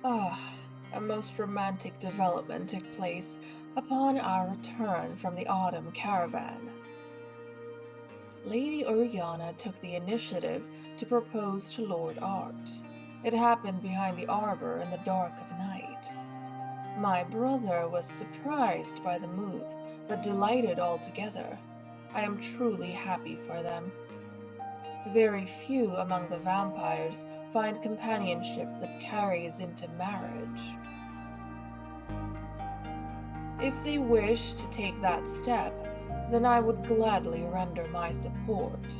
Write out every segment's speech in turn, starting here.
A most romantic development took place upon our return from the autumn caravan. Lady Oriana took the initiative to propose to Lord Art. It happened behind the arbor in the dark of night. My brother was surprised by the move, but delighted altogether. I am truly happy for them. Very few among the vampires find companionship that carries into marriage. If they wish to take that step, then I would gladly render my support.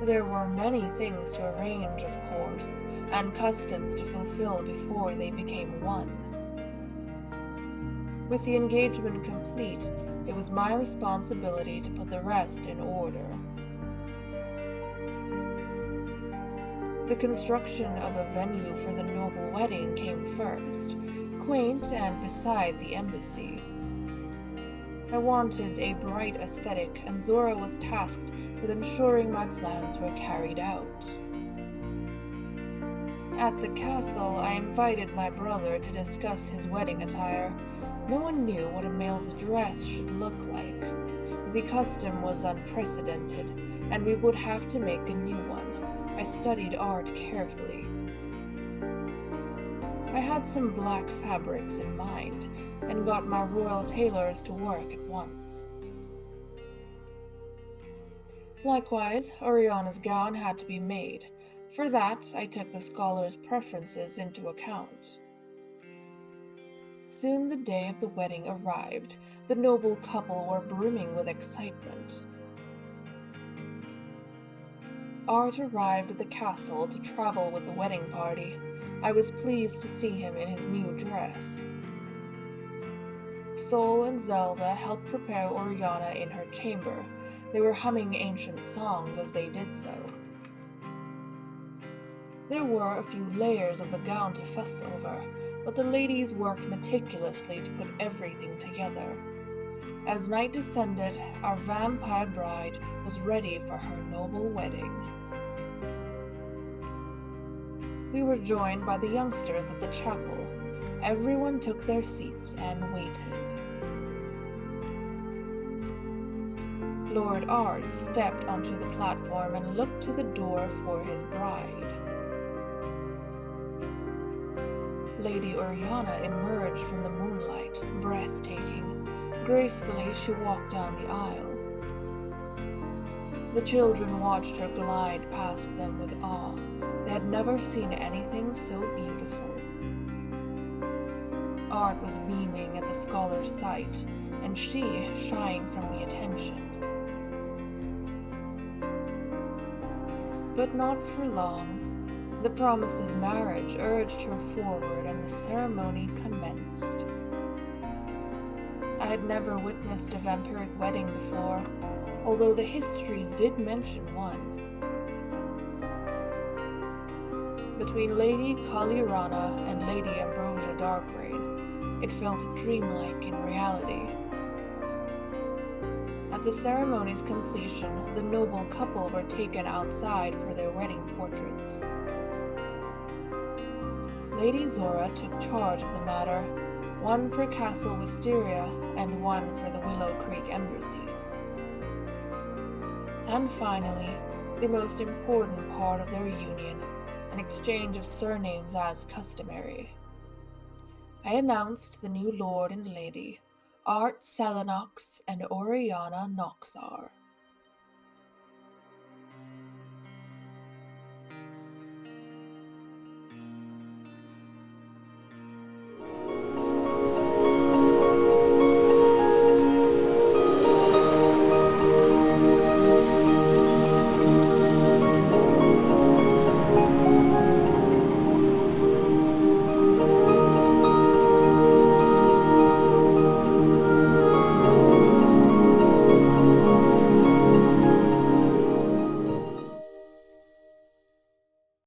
There were many things to arrange, of course, and customs to fulfill before they became one. With the engagement complete, it was my responsibility to put the rest in order. The construction of a venue for the noble wedding came first, quaint and beside the embassy. I wanted a bright aesthetic, and Zora was tasked with ensuring my plans were carried out. At the castle, I invited my brother to discuss his wedding attire. No one knew what a male's dress should look like. The custom was unprecedented, and we would have to make a new one. I studied art carefully. I had some black fabrics in mind, and got my royal tailors to work at once. Likewise, Oriana's gown had to be made. For that, I took the scholar's preferences into account. Soon the day of the wedding arrived. The noble couple were brimming with excitement. Art arrived at the castle to travel with the wedding party. I was pleased to see him in his new dress. Sol and Zelda helped prepare Oriana in her chamber. They were humming ancient songs as they did so. There were a few layers of the gown to fuss over, but the ladies worked meticulously to put everything together. As night descended, our vampire bride was ready for her noble wedding. We were joined by the youngsters at the chapel. Everyone took their seats and waited. Lord Ars stepped onto the platform and looked to the door for his bride. Lady Oriana emerged from the moonlight, breathtaking. Gracefully, she walked down the aisle. The children watched her glide past them with awe. They had never seen anything so beautiful. Art was beaming at the scholar's sight, and she shined from the attention. But not for long. The promise of marriage urged her forward, and the ceremony commenced. I had never witnessed a vampiric wedding before, although the histories did mention one. Between Lady Kalirana and Lady Ambrosia Darkreign, it felt dreamlike in reality. At the ceremony's completion, the noble couple were taken outside for their wedding portraits. Lady Zora took charge of the matter, one for Castle Wisteria and one for the Willow Creek Embassy. And finally, the most important part of their union, an exchange of surnames as customary. I announced the new lord and lady, Art Selenox and Oriana Noxar.